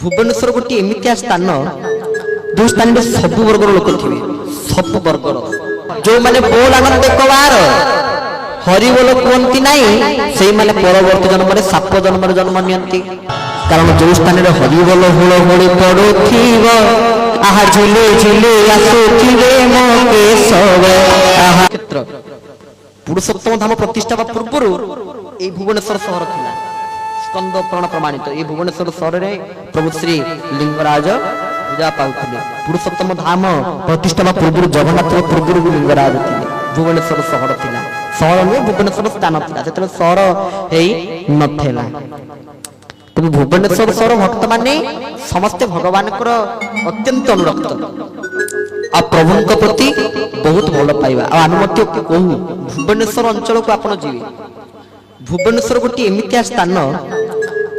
भुवनेश्वर गोटे एमितिया स्थान जो स्थान में सब वर्गर लोक थे सब वर्गर जो मैंने बोल आनंद कबार हरिबोल कहती नाई से मैंने परवर्त जन्म साप जन्म जन्म नियंती कारण जो स्थान में हरिबोल हुल हुड़ी पड़ुथिब आहा झिले झिले आसुथिबे मो केशव आहा क्षेत्र पुरुषोत्तम धाम प्रतिष्ठा पूर्व ये भुवनेश्वर सहर था स्कंद पुराण प्रमाणित ये भुवनेश्वर सहर में प्रभु श्री लिंगराज पूजा पाते पुरुषोत्तम धाम प्रतिष्ठा पूर्व जगन्नाथ पूर्व लिंगराज थे भुवनेश्वर सहर था सहर नुहे भुवनेश्वर स्थान था जो सहर नाला तेणु भुवनेश्वर सहर भक्त मान समस्ते भगवान अत्यंत अनुरक्त आ प्रभु प्रति बहुत भल पाइबा आम कहू भुवनेश्वर अंचल को आप जी भुवनेश्वर गोटे एमितिया स्थान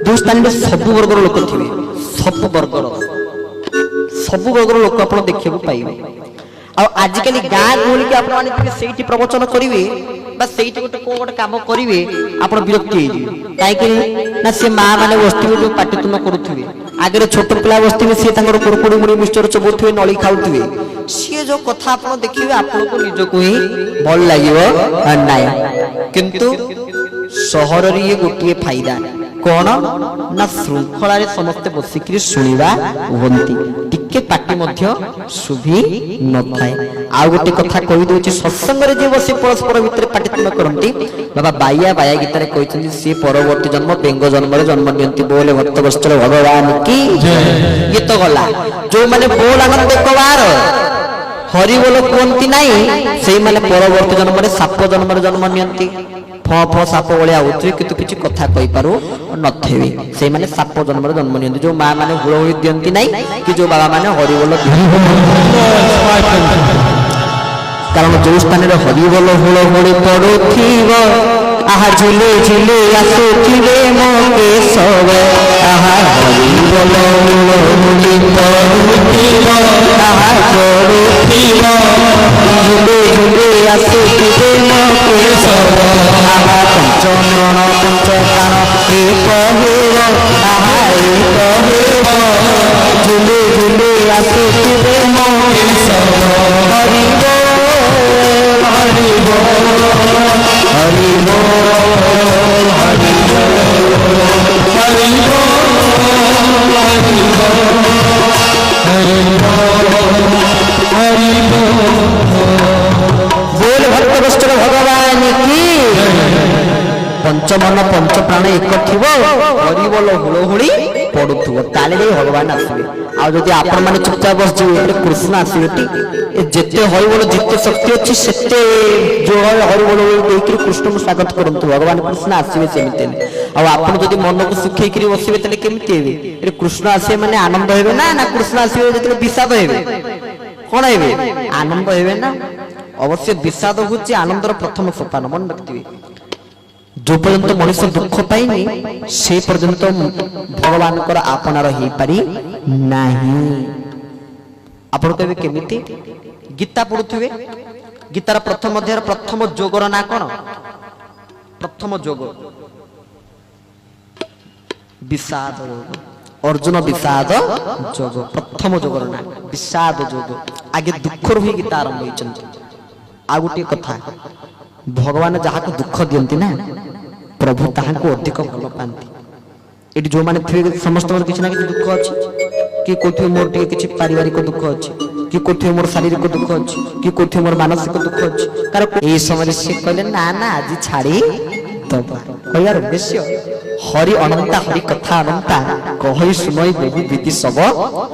जो स्थान में सब वर्गर लोक थे सब वर्गर लोक आप देखा पाइबे आजिकल गाँ गहली के आपड़ी प्रवचन करेंगे गोटे कौ गोटे कम करेंगे आप विरक्ति कहीं सी माँ मैंने बसवे पाटितुन करुवे आगे छोट पिला बसवे सी कुरकुड़ी मुड़ी मिक्सचर चबुवे नली खाऊे सी जो कथा आप देखिए आपको निजक ही भल लगे ना किंतु सहर ये गोटे फायदा कौन ना श्रृंखला समस्ते बसिक शुणा हंती टिके पार्टी शुभी न थाए आ गोटे कथा कहीदे सत्संग जी बस परस्पर भितर पाटितुन करती बाबा बाया बाया गीतार कहते सी परवर्ती जन्म बेंग जन्म जन्म नियंती बोले भक्त वस्त्र भगवान की ये तो गला जो मैंने बोल आनंद कबार हरिबोल कहती नाई से मैंने परवर्ती जन्म साप जन्म जन्म नियंती फ फ साप भाया होते किंतु किसी कथा कही पारु नथिबे से माने साप जन्म जन्म नियंती जो माँ मैंने हुलहुली दियंती नाई कि जो बाबा मैंने हरिबोल कारण जो स्थान में हरिबोल हुलहुली पड़ुथिब आहा झिले झिले आसुथिबे मो केशव आहा हरिबोल हुलहुली पड़ुथिब आहा पड़ुथिब झिले झिले आसुथिबे मो केशव आहा पंचमरण पंचप्राण एक हेव आहा एक हेव झिले झिले आसुथिबे मो केशव हरिबोल बोल भक्त वस्त्र भगवान की पंचमन पंच प्राण एक थी हरिबोल हुलहुली पड़ुव ताले भगवान आसवे आदि आपण मैंने चुपचाप बस जी कृष्ण आसवे जिते हरिबोल जिते शक्ति अच्छी से जो हरिबोल देकर कृष्ण को स्वागत करूँ भगवान कृष्ण आसवे सेमती आपड़ मन को सुखी बसवे तेल केमती हे कृष्ण आसवे मैंने आनंद हे ना कृष्ण आसवे जो विषाद हे कौन हे आनंद हे ना अवश्य विषाद हूँ आनंदर प्रथम सोपान मन रखिए जो पर्यंत मनुष्य दुख पाइनी से पर्यंत भगवान आपणार हो पारि नहीं आप कहे केमिति गीता पढ़ुवे गीतार प्रथम अध्याय प्रथम जोगर ना कौन प्रथम जोग विषाद अर्जुन विषाद जोग प्रथम जोगर ना विषाद जोग आगे दुख रू गीता आरंभ होती आ गोटे कथा भगवान जहाँ को दुख दियंती ना प्रभु ताहां को अधिक भल पाती ये जो मैंने थे समस्त किसी ना कि दुख अच्छी कि कोठी मोर टे किसी पारिवारिक दुख अच्छी कि कोठी मोर शारीरिक दुख अच्छी कि कोठी मोर मानसिक दुख अच्छी कारण ये समय से कहले ना ना आज छाड़ी दबा कहर उद्देश्य हरि अनंता हरि कथा अनंता कहि सुनई बहु विधि सब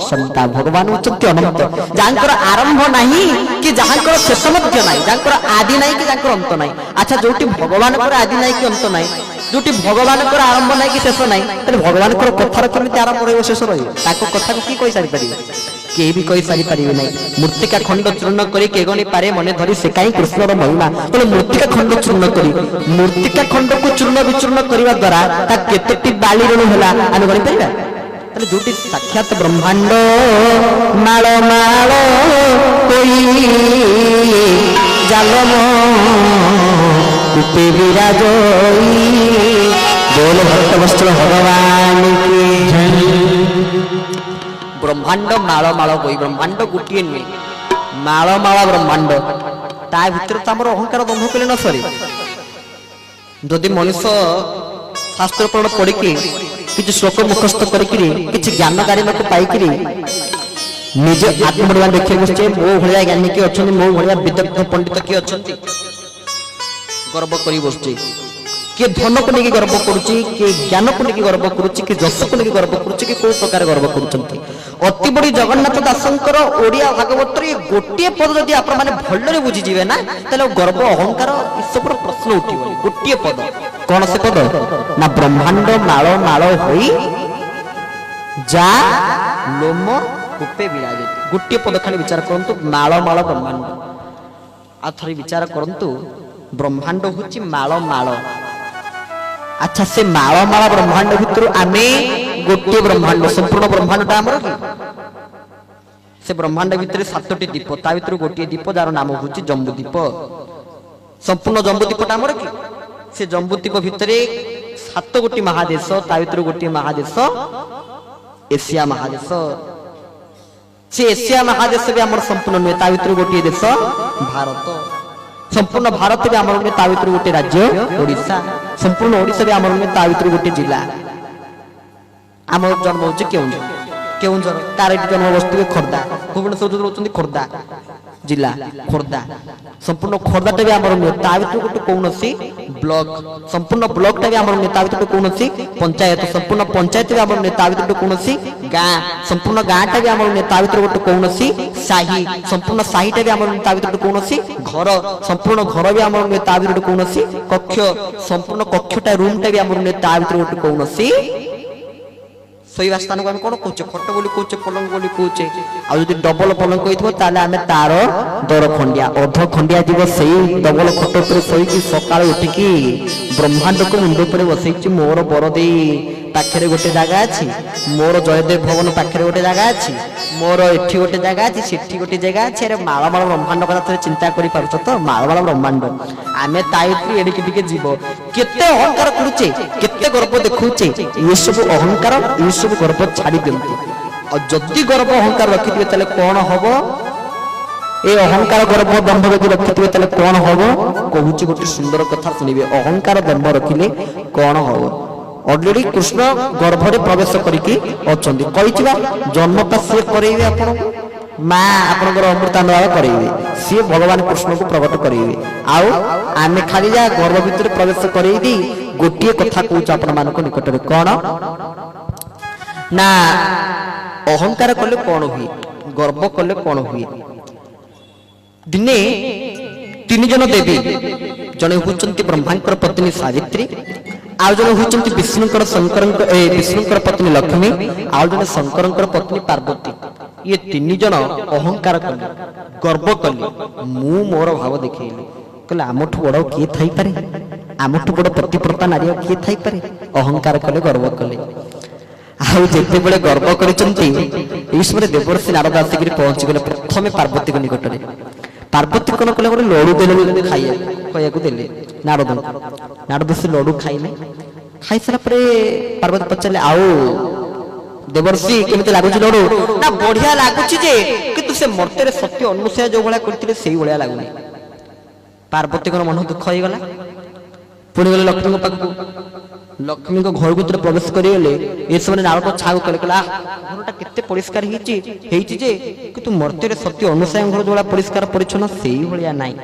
संता भगवान उच्चते अनंत जानकर आरंभ नहीं कि जानकर शेष मध्य नहीं जानकर आदि नहीं कि जानकर अंत नहीं अच्छा जोटी भगवान कर आदि नहीं कि अंत नहीं जोटी भगवान कर आरंभ नहीं कि शेष नहीं तले भगवान कर कथार केमिति आरंभ रहिबो शेष रहिबो ताको कथा को की कहि सारि परिबे के भी कहि सारि परिबे नहीं मूर्तिका खंड चूर्ण करी के गणी पारे मने धरी से काई कृष्णर महिमा तले मूर्तिका खंड चूर्ण करी मूर्तिका खंड को चूर्ण विचूर्ण करबा द्वारा ता केतटी बाली रण होला आमे गणी परिबा तले जोटी साक्षात ब्रह्मांड माळ माळ कोई जालम कुपे विराजोई बोल भक्त वस्त्र भगवान की ବ୍ରହ୍ମାଣ୍ଡ ମାଳ ମାଳ ବହି। ବ୍ରହ୍ମାଣ୍ଡ ଗୋଟିଏ ନୁହେଁ, ମାଳ ମାଳ ବ୍ରହ୍ମାଣ୍ଡ। ତା ଭିତରେ ତ ଆମର ଅହଙ୍କାର ଦମ୍ଭ କଲେ ନ ସରେ। ଯଦି ମଣିଷ ଶାସ୍ତ୍ର ପୁରାଣ ପଢିକି କିଛି ଶ୍ଲୋକ ମୁଖସ୍ଥ କରିକିରି କିଛି ଜ୍ଞାନ ଗାରିମାକୁ ପାଇକିରି ନିଜେ ଆତ୍ମନିର୍ବାଣ ଦେଖିବାକୁ ବସିଛେ, ମୋ ଭଳିଆ ଜ୍ଞାନୀ କିଏ ଅଛନ୍ତି, ମୋ ଭଳିଆ ବିଦଗ୍ଧ ପଣ୍ଡିତ କିଏ ଅଛନ୍ତି, ଗର୍ବ କରି ବସୁଛି। କିଏ ଧନକୁ ନେଇକି ଗର୍ବ କରୁଛି, କିଏ ଜ୍ଞାନକୁ ନେଇକି ଗର୍ବ କରୁଛି, କିଏ ଯଶକୁ ନେଇକି ଗର୍ବ କରୁଛି, କି କୋଉ ପ୍ରକାର ଗର୍ବ କରୁଛନ୍ତି। ଅତି ବଡ଼ି ଜଗନ୍ନାଥ ଦାସଙ୍କର ଓଡ଼ିଆ ଭାଗବତରେ ଗୋଟିଏ ପଦ ଯଦି ଆପଣମାନେ ଭଲରେ ବୁଝିଯିବେ ନା, ତାହେଲେ ଗର୍ବ ଅହଙ୍କାର ଏସବୁର ପ୍ରଶ୍ନ ଉଠିବନି। ଗୋଟିଏ ପଦ, କଣ ସେ ପଦ? ନା ବ୍ରହ୍ମାଣ୍ଡ ମାଳ ମାଳ ହୋଇ ଯା ଲୋମ କୂପେ ବିରାଜେ। ଗୋଟିଏ ପଦ ଖାଲି ବିଚାର କରନ୍ତୁ, ମାଳ ମାଳ ବ୍ରହ୍ମାଣ୍ଡ। ଆଉ ଥରେ ବିଚାର କରନ୍ତୁ, ବ୍ରହ୍ମାଣ୍ଡ ହଉଛି ମାଳ ମାଳ। ଆଚ୍ଛା, ସେ ମାଳ ମାଳ ବ୍ରହ୍ମାଣ୍ଡ ଭିତରୁ ଆମେ ଗୋଟିଏ ବ୍ରହ୍ମାଣ୍ଡ, ସମ୍ପୂର୍ଣ୍ଣ ବ୍ରହ୍ମାଣ୍ଡଟା ଆମର କି? ସେ ବ୍ରହ୍ମାଣ୍ଡ ଭିତରେ 7ଟି ଦୀପ, ତା ଭିତରୁ ଗୋଟିଏ ଦୀପ ଯାହାର ନାମ ହଉଛି ଜମ୍ବୁ ଦୀପ। ସମ୍ପୂର୍ଣ୍ଣ ଜମ୍ବୁ ଦୀପଟା ଆମର କି? ସେ ଜମ୍ବୁ ଦୀପ ଭିତରେ 7 ଗୋଟି ମହାଦେଶ, ତା ଭିତରୁ ଗୋଟିଏ ମହାଦେଶ ଏସିଆ ମହାଦେଶ। ସେ ଏସିଆ ମହାଦେଶ ବି ଆମର ସମ୍ପୂର୍ଣ୍ଣ ନୁହେଁ, ତା ଭିତରୁ ଗୋଟିଏ ଦେଶ ଭାରତ। ସମ୍ପୂର୍ଣ୍ଣ ଭାରତ ବି ଆମର ନୁହେଁ, ତା ଭିତରୁ ଗୋଟିଏ ରାଜ୍ୟ ଓଡ଼ିଶା। ସମ୍ପୂର୍ଣ୍ଣ ଓଡ଼ିଶା ବି ଆମର ନୁହେଁ, ତା ଭିତରୁ ଗୋଟିଏ ଜିଲ୍ଲା। ଆମର ଜନ୍ମ ହଉଛି କେଉଁଝର, କେଉଁଝର ତାର ଏଠି ଜନ୍ମ ବସିଥିବେ ଖୋର୍ଦ୍ଧା, ଭୁବନେଶ୍ୱର ଯୋଉ ରହୁଛନ୍ତି ଖୋର୍ଦ୍ଧା ଜିଲ୍ଲା, ଖୋର୍ଦ୍ଧା। ସମ୍ପୂର୍ଣ୍ଣ ଖୋର୍ଦ୍ଧାଟା ବି ଆମର ନୁହେଁ, ତା ଭିତରୁ ଗୋଟେ କୌଣସି ବ୍ଲକ। ସମ୍ପୂର୍ଣ୍ଣ ବ୍ଲକଟା ବି ଆମର ନୁହେଁ, ତା ଭିତରୁ କୌଣସି ପଞ୍ଚାୟତ। ସମ୍ପୂର୍ଣ୍ଣ ପଞ୍ଚାୟତ ବି ଆମର ନୁହେଁ, ତା ଭିତରୁ କୌଣସି ଗାଁ। ସମ୍ପୂର୍ଣ୍ଣ ଗାଁଟା ବି ଆମର ନୁହେଁ, ତା ଭିତରୁ ଗୋଟେ କୌଣସି ସାହି। ସମ୍ପୂର୍ଣ୍ଣ ସାହିଟା ବି ଆମର ନୁହେଁ, ତା ଭିତରୁ କୌଣସି ଘର। ସମ୍ପୂର୍ଣ୍ଣ ଘର ବି ଆମର ନୁହେଁ, ତା ଭିତରୁ କୌଣସି କକ୍ଷ। ସମ୍ପୂର୍ଣ୍ଣ କକ୍ଷଟା ରୁମଟା ବି ଆମର ନୁହେଁ, ତା ଭିତରୁ ଗୋଟେ କୌଣସି ଶୋଇବା ସ୍ଥାନକୁ ଆମେ କଣ କହୁଛେ? ଖଟ ବୋଲି କହୁଛେ, ପଲଙ୍କ ବୋଲି କହୁଛେ। ଆଉ ଯଦି ଡବଲ ପଲଙ୍କ ହେଇଥିବ ତାହେଲେ ଆମେ ତାର ଦର ଖଣ୍ଡିଆ, ଅଧ ଖଣ୍ଡିଆ ଯିବ ସେଇ ଡବଲ ଖଟ ଉପରେ ଶୋଇକି ସକାଳୁ ଉଠିକି ବ୍ରହ୍ମାଣ୍ଡକୁ ମୁଣ୍ଡ ଉପରେ ବସେଇଛି। ମୋର ବରଦେଇ ପାଖରେ ଗୋଟେ ଜାଗା ଅଛି, ମୋର ଜୟଦେବ ଭବନ ପାଖରେ ଗୋଟେ ଜାଗା ଅଛି, ମୋର ଏଠି ଗୋଟେ ଜାଗା ଅଛି, ସେଠି ଗୋଟେ ଜାଗା ଅଛି। ଆରେ ମାଳ ମାଳ ବ୍ରହ୍ମାଣ୍ଡ କଥା ଥରେ ଚିନ୍ତା କରିପାରୁଛ ତ? ମାଳ ମାଳ ବ୍ରହ୍ମାଣ୍ଡ, ଆମେ ତା ଭିତରେ ଏଡ଼ିକି ଟିକେ ଯିବ। କେତେ ଅହଙ୍କାର କରୁଛେ, କେତେ ଗର୍ବ ଦେଖାଉଛେ। ଏସବୁ ଅହଙ୍କାର, ଏସବୁ ଗର୍ବ ଛାଡ଼ି ଦିଅନ୍ତୁ। ଆଉ ଯଦି ଗର୍ବ ଅହଙ୍କାର ରଖିଥିବେ ତାହେଲେ କଣ ହବ? ଏ ଅହଙ୍କାର ଗର୍ବ ଦମ୍ଭ ଯଦି ରଖିଥିବେ ତାହେଲେ କଣ ହବ? କହୁଛି ଗୋଟେ ସୁନ୍ଦର କଥା ଶୁଣିବେ। ଅହଙ୍କାର ଦମ୍ଭ ରଖିଲେ କଣ ହବ? ଅଲରେଡି କୃଷ୍ଣ ଗର୍ଭରେ ପ୍ରବେଶ କରିକି ଅଛନ୍ତି। କହିଥିବା ଜନ୍ମଟା ସିଏ କରେଇବେ ଆପଣଙ୍କୁ, ମା ଆପଣଙ୍କର ଅମୃତାନୁଭବ କରେଇବେ, ସିଏ ଭଗବାନ କୃଷ୍ଣଙ୍କୁ ପ୍ରକଟ କରେଇବେ। ଆଉ ଆମେ ଖାଲି ଯାହା ଗର୍ଭ ଭିତରେ ପ୍ରବେଶ କରେଇ ଦେଇ ଗୋଟିଏ କଥା କହୁଛୁ ଆପଣମାନଙ୍କ ନିକଟରେ, କଣ ନା ଅହଙ୍କାର କଲେ କଣ ହୁଏ, ଗର୍ବ କଲେ କଣ ହୁଏ? ଦିନେ 3 ଜଣ ଦେବୀ, ଜଣେ ହଉଛନ୍ତି ବ୍ରହ୍ମାଙ୍କର ପତ୍ନୀ ସାବିତ୍ରୀ, ଆଉ ଜଣେ ହଉଛନ୍ତି ବିଷ୍ଣୁଙ୍କର ପତ୍ନୀ ଲକ୍ଷ୍ମୀ, ଆଉ ଜଣେ ଶଙ୍କରଙ୍କର ପତ୍ନୀ ପାର୍ବତୀ। ଇଏ 3 ଜଣ ଅହଙ୍କାର କଲେ, ଗର୍ବ କଲେ, ମୁଁ ମୋର ଭାବ ଦେଖେଇଲି। କହିଲେ ଆମଠୁ ବଡ କିଏ ଥାଇପାରେ, ଆମଠୁ ବଡ ପ୍ରତିପ୍ରତା ନାରୀ କିଏ ଥାଇପାରେ? ଅହଙ୍କାର କଲେ, ଗର୍ବ କଲେ। ଆଉ ଯେତେବେଳେ ଗର୍ବ କରିଛନ୍ତି, ଏଇ ସମୟରେ ଦେବର୍ଷି ନାରଦ ଆସିକିରି ପହଞ୍ଚିଗଲେ ପ୍ରଥମେ ପାର୍ବତୀଙ୍କ ନିକଟରେ। ପାର୍ବତୀ କଣ କଲେ? ଗୋଟେ ଲଡୁ ଦେଲେ ଖାଇବାକୁ ଦେଲେ ନାରଦଙ୍କୁ। ନାରଦ ସେ ଲଡୁ ଖାଇଲେ। ଖାଇସାରିଲା ପରେ ପାର୍ବତୀ ପଚାରିଲେ, ଆଉ ଦେବର୍ଷି କେମିତି ଲାଗୁଛି ଲଡୁ? ନା ବଢିଆ ଲାଗୁଛି ଯେ, କିନ୍ତୁ ସେ ମର୍ତ୍ତ୍ୟରେ ସତ୍ୟ ଅନୁସୟା ଯୋଉ ଭଳିଆ କରିଥିଲେ ସେଇ ଭଳିଆ ଲାଗୁନି। ପାର୍ବତୀଙ୍କର ମନ ଦୁଃଖ ହେଇଗଲା। ପୁଣି ଗଲେ ଲକ୍ଷ୍ମୀଙ୍କ ପାଖକୁ। ଲକ୍ଷ୍ମୀଙ୍କ ଘର ଭିତରେ ପ୍ରବେଶ କରିଗଲେ। ଏ ସମୟରେ ନାରଦ ଛାଉ କଲେ, କହିଲା ଘରଟା କେତେ ପରିଷ୍କାର ହେଇଛି ଯେ, କିନ୍ତୁ ମର୍ତ୍ତ୍ୟରେ ସତ୍ୟ ଅନୁସୟା ଘର ଯୋଉଭଳିଆ ପରିଷ୍କାର ପରିଚ୍ଛନ୍ନ ସେଇଭଳିଆ ନାହିଁ।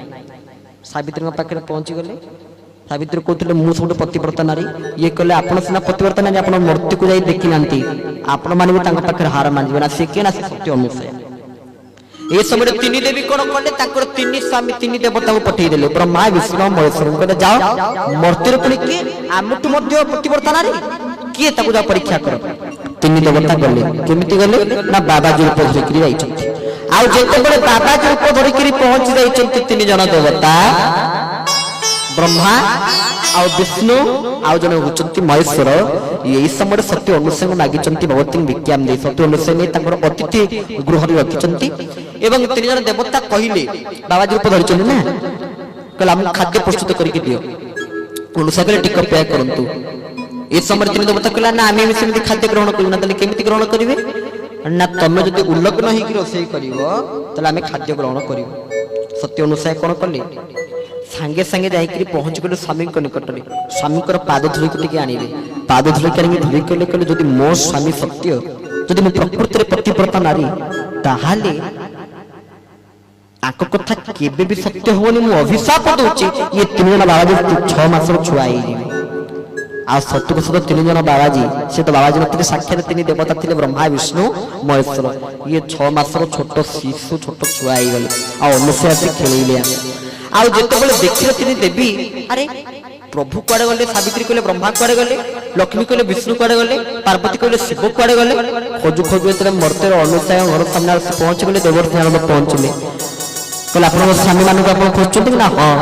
ସାବିତ୍ରୀଙ୍କ ପାଖରେ ପହଞ୍ଚିଗଲେ। ସାବିତ୍ରୀ କହୁଥିଲେ ମୁଁ ସବୁଠୁ ପତିବ୍ରତା ନାରୀ। ଇଏ କହିଲେ ଆପଣ ସିନା ପତିବ୍ରତା ନାରୀ, ଆପଣ ମୂର୍ତ୍ତିକୁ ଯାଇ ଦେଖିନାହାନ୍ତି, ଆପଣ ମାନେ ବି ତାଙ୍କ ପାଖରେ ହାର ମାନିବେ ନା। ସେ କିଏ? ନା ସେ ସତ୍ୟ ଅନୁସୟା। ଏ ସମୟରେ 3 ଦେବୀ କଣ କଲେ? ତାଙ୍କର 3 ସ୍ୱାମୀ 3 ଦେବତାଙ୍କୁ ପଠେଇଦେଲେ, ବ୍ରହ୍ମା ବିଷ୍ଣୁ ମହେଶ୍ୱର। କହିଲେ ଯାଅ ମର୍ତ୍ତ୍ୟରେ ପୁଣି କିଏ ଆମଠୁ ମଧ୍ୟ ପତିବ୍ରତା ନାରୀ କିଏ, ତାକୁ ଯାଅ ପରୀକ୍ଷା କର। 3 ଦେବତା ଗଲେ। କେମିତି ଗଲେ? ନା ବାବାଜୀ ରୂପ ଧରିକିରି ଯାଇଛନ୍ତି। ଆଉ ଯେତେବେଳେ ବାବାଜୀ ରୂପ ଧରିକିରି ପହଞ୍ଚି ଯାଇଛନ୍ତି 3 ଜଣ ଦେବତା, ବ୍ରହ୍ମା ଆଉ ବିଷ୍ଣୁ ଆଉ ଜଣେ ହଉଛନ୍ତି ମହେଶ୍ୱର, ଏଇ ସମୟରେ ସତ୍ୟ ଅନୁସୟା ମାଗିଛନ୍ତି ଭଗବତୀ ଭିକ୍ଷାମ୍ ଦେଇ। ସତ୍ୟ ଅନୁସୟା ନେଇ ତାଙ୍କର ଅତିଥି ଗୃହରେ ରଖିଛନ୍ତି। ଏବଂ 3 ଜଣ ଦେବତା କହିଲେ, ବାବାଜୀ ରୂପ ଧରିଛନ୍ତି ନା, କହିଲେ ଆମକୁ ଖାଦ୍ୟ ପ୍ରସ୍ତୁତ କରିକି ଦିଅ। ଅନୁସୟା କହିଲେ ଟିକେ ଅପେକ୍ଷା କରନ୍ତୁ। ଏ ସମୟରେ 3 ଦେବତା କହିଲା, ନା ଆମେ ସେମିତି ଖାଦ୍ୟ ଗ୍ରହଣ କରିବୁ ନା। ତାହେଲେ କେମିତି ଗ୍ରହଣ କରିବେ? ନା ତମେ ଯଦି ଉଲ୍ଲଗ୍ନ ହେଇକି ରୋଷେଇ କରିବ ତାହେଲେ ଆମେ ଖାଦ୍ୟ ଗ୍ରହଣ କରିବୁ। ସତ୍ୟ ଅନୁସାରେ କଣ କଲେ, ସାଙ୍ଗେ ସାଙ୍ଗେ ଯାଇକିରି ପହଞ୍ଚି ଗଲେ ସ୍ୱାମୀଙ୍କ ନିକଟରେ। ସ୍ୱାମୀଙ୍କର ପାଦ ଧୂଳିକୁ ଟିକେ ଆଣିଲେ, ପାଦ ଧୂଳିକି ଆଣିକି ଧୂଳି କହିଲେ, କହିଲେ ଯଦି ମୋ ସ୍ୱାମୀ ସତ୍ୟ, ଯଦି ମୁଁ ପ୍ରକୃତରେ ପତିବ୍ରତା ନାରୀ, ତାହେଲେ ଆଙ୍କ କଥା କେବେ ବି ସତ୍ୟ ହବନି। ମୁଁ ଅଭିଶାପ ଦଉଛି ଇଏ 3 ଜଣ ବାବାଜୀ 6 ମାସର ଛୁଆ ହେଇଯିବେ। ଆଉ ସତୁକୁ ସତ 3 ଜଣ ବାବାଜୀ, ସେ ତ ବାବାଜୀ ନଥିଲେ, ସାକ୍ଷାତ 3 ଦେବତା ଥିଲେ, ବ୍ରହ୍ମା ବିଷ୍ଣୁ ମହେଶ୍ୱର। ଇଏ 6 ମାସର ଛୋଟ ଶିଶୁ, ଛୋଟ ଛୁଆ ହେଇଗଲେ। ଆଉ ଅନୁସୟା ଆସି ଖେଳେଇଲେ। ଆଉ ଯେତେବେଳେ ଦେଖିଲେ 3 ଦେବୀ, ଆରେ ପ୍ରଭୁ କୁଆଡେ ଗଲେ? ସାବିତ୍ରୀ କହିଲେ ବ୍ରହ୍ମା କୁଆଡେ ଗଲେ? ଲକ୍ଷ୍ମୀ କହିଲେ ବିଷ୍ଣୁ କୁଆଡେ ଗଲେ? ପାର୍ବତୀ କହିଲେ ଶିବ କୁଆଡେ ଗଲେ? ଖୋଜୁ ଖୋଜୁ ଯେତେବେଳେ ମର୍ତ୍ତ୍ୟର ଅନୁସୟା ଘର ସାମ୍ନାରେ ଆସି ପହଞ୍ଚିଗଲେ, ଦେବର୍ଷି ପହଞ୍ଚିଲେ। କହିଲେ ଆପଣଙ୍କ ସ୍ୱାମୀ ମାନଙ୍କୁ ଆପଣ ଖୋଜୁଛନ୍ତି କି? ନା ହଁ।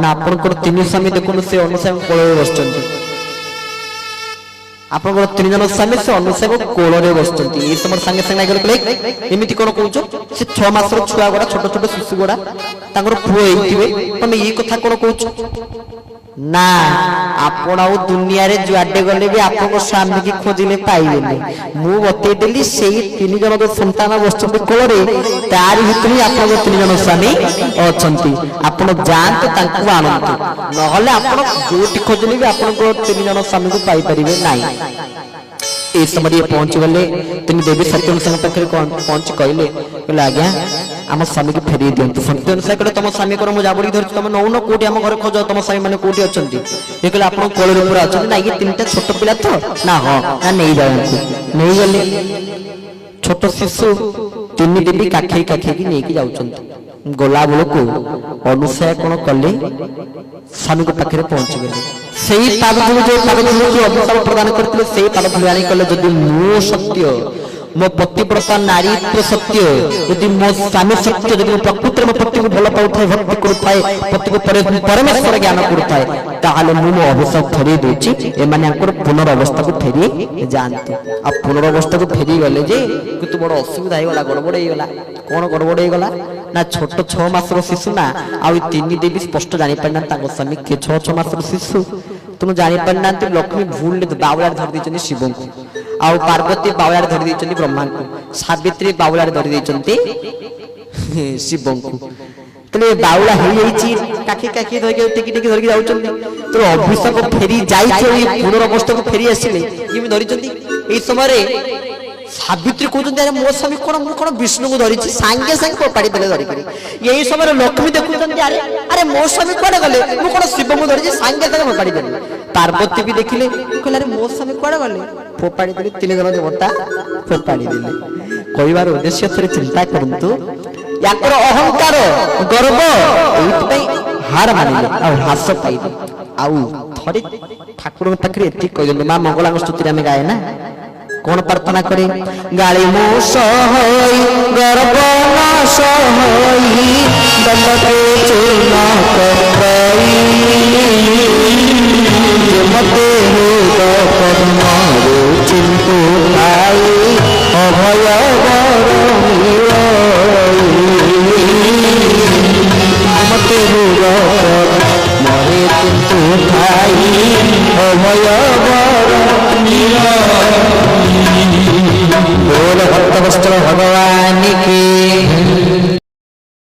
ନା ଆପଣଙ୍କର 3 ସ୍ୱାମୀ ଦେଖନ୍ତୁ, ସେ ଅନୁସୟା କୋଳରେ ବସିଛନ୍ତି। ଆପଣଙ୍କର 3 ଜଣ ସ୍ୱାମୀ, ସେ ଅନୁସୟା କୋଳରେ ବସିଛନ୍ତି। ଏଇ ସମୟରେ ସାଙ୍ଗେ ସାଙ୍ଗେ କହିଲେ, ଏମିତି କଣ କହୁଛ? ସେ 6 ମାସର ଛୁଆ ଗୁଡା, ଛୋଟ ଛୋଟ ଶିଶୁ ଗୁଡା, ତାଙ୍କର ପୁଅ ହେଇଥିବେ, ତମେ ଏଇ କଥା କଣ କହୁଛ? ନା ଆପଣ ଆଉ ଦୁନିଆରେ ଯୁଆଡେ ଗଲେ ବି ଆପଣଙ୍କ ସ୍ୱାମୀ କି ଖୋଜିଲେ ପାଇବେନି। ମୁଁ ବତେଇଦେଲି ସେଇ 3 ଜଣ ଯୋଉ ସନ୍ତାନ ବସିଛନ୍ତି କୋଳରେ, ତାରି ଭିତରେ ଆପଣଙ୍କ 3 ଜଣ ସ୍ୱାମୀ ଅଛନ୍ତି। ଆପଣ ଯାଆନ୍ତୁ, ତାଙ୍କୁ ଆଣନ୍ତୁ, ନହେଲେ ଆପଣ ଯୋଉଠି ଖୋଜିଲେ ବି ଆପଣଙ୍କ 3 ଜଣ ସ୍ୱାମୀକୁ ପାଇପାରିବେ ନାହିଁ। এই সময় পৌঁছি গলে তিনি দেবী সত্যনুসার পাখে পৌঁছি কহিলে, আজ্ঞা আমার স্বামীকে ফেরিয়ে দিও। সত্যনুসার কে তোম স্বামী কর মু জাবড়ি ধরছি, তুমি নৌন কোটি আমার ঘরে খোঁজ, তোম স্বামী মানে কোটি অনেক? এ কে আপনার কোলের উপরে অনেক? না ইয়ে 3টা ছোট পিলা তো? না হ, না নেই যাওয়া। নেই গলে ছোট শিশু 3 দেবী কাখেই কাখেইকি নেইকি যাচ্ছেন। গলা বেলকু অনুসয়া কোন কলে, স্বামী পাখে পৌঁছি গলে। সেই পাদ ধূলি, যে পাদ ধূলি অভিশাপ প্রদান করতে, সেই পাদ ধূলি আনি কলে, যদি মু সত্য, মো পতিব্রতা নারীত্ব সত্য, যদি মো স্বামী সত্য, যদি মো প্রকৃতির মো পতিকে ভাল পাউଥାଏ, ভক্তি করুଥାଏ, পতিকে পরমেশ্বর জ্ঞান করুଥାଏ, তাহলে মু মো অভিশাপ ফেরিয়ে দেউছি। এমানে আঙ্কর পুনর অবস্থাକୁ ফেরি যাଆନ୍ତି। আর পুনর অবস্থাକୁ ফেরি গলে যে কিন্তু বড় অসুবিধা হইগলা, গড়বড় হইগলা। কোন গড়বড় হইগলা? না ছোট 6 মাসর শিশু না, আর 3 দেবী স্পষ্ট জানি পারি না তাঙ্ক স্বামী কে 6 মাসর শিশু। তুমি জানি পারি না, লক্ষ্মী ভুল বাউলার ধরি দিয়েছেন শিবଙ୍କୁ, ଆଉ ପାର୍ବତୀ ବାଉଳାରେ ଧରି ଦେଇଛନ୍ତି ବ୍ରହ୍ମାଙ୍କୁ, ସାବିତ୍ରୀ ବାଉଳାରେ ଧରି ଦେଇଛନ୍ତି ଶିବଙ୍କୁ। ତାହେଲେ ବାଉଳା ହେଇଯାଇଛି, କାଖି କାଖି ଧରିକି ଟେକି ଟେକି ଧରିକି ଯାଉଛନ୍ତି। ତ ଅଭିଶାପ ଫେରି ଯାଇଛି, ପୁନର ଅବସ୍ଥାକୁ ଫେରି ଆସିଲେ ଇଏ ଧରିଛନ୍ତି। ଏଇ ସମୟରେ ସାବିତ୍ରୀ କହୁଛନ୍ତି, ଆରେ ମୋ ସ୍ୱାମୀ କଣ, ମୁଁ କଣ ବିଷ୍ଣୁଙ୍କୁ ଧରିଛି? ସାଙ୍ଗେ ସାଙ୍ଗେ ଫୋପାଡ଼ି ଦେଲେ ଧରିକରି। ଏଇ ସମୟରେ ଲକ୍ଷ୍ମୀ ଦେଖୁଛନ୍ତି, ଆରେ ଆରେ ମୋ ସ୍ୱାମୀ କୁଆଡେ ଗଲେ? ମୁଁ କଣ ଶିବଙ୍କୁ ଧରିଛି? ସାଙ୍ଗେ ସାଙ୍ଗେ ଫୋପାଡ଼ି ଦେଲେ। ପାର୍ବତୀ ବି ଦେଖିଲେ, କହିଲେ ଆରେ ମୋ ସ୍ୱାମୀ କୁଆଡେ ଗଲେ? ଫୋପାଡ଼ି ଦେଲେ। 3 ଜଣ ଦେବତା ଫୋପାଡ଼ି ଦେଲେ। କହିବାର ଉଦ୍ଦେଶ୍ୟ ଥରେ ଚିନ୍ତା କରନ୍ତୁ, ୟାଙ୍କର ଅହଙ୍କାର ଗର୍ବ ଏଇଥିପାଇଁ ହାର ମାନିଲେ ଆଉ ହ୍ରାସ ପାଇଲେ। ଆଉ ଥରେ ଠାକୁରଙ୍କ ପାଖରେ ଏତିକି କହିଲେ, ମା ମଙ୍ଗଳାଙ୍କ ସ୍ତୁତିରେ ଆମେ ଗାଏ ନା, কোন প্রার্থনা করে? গালি মো সহই গর্ব নাশ হই, দণ্ডকে চূর্ণ করাই, মতে হৃদ পদ্মরে চিন্তু ঠাই, অভয় বর মতে হৃদ পদ্মরে চিন্তু ঠাই, অভয় বর बोल भक्त वस्त्र भगवान की।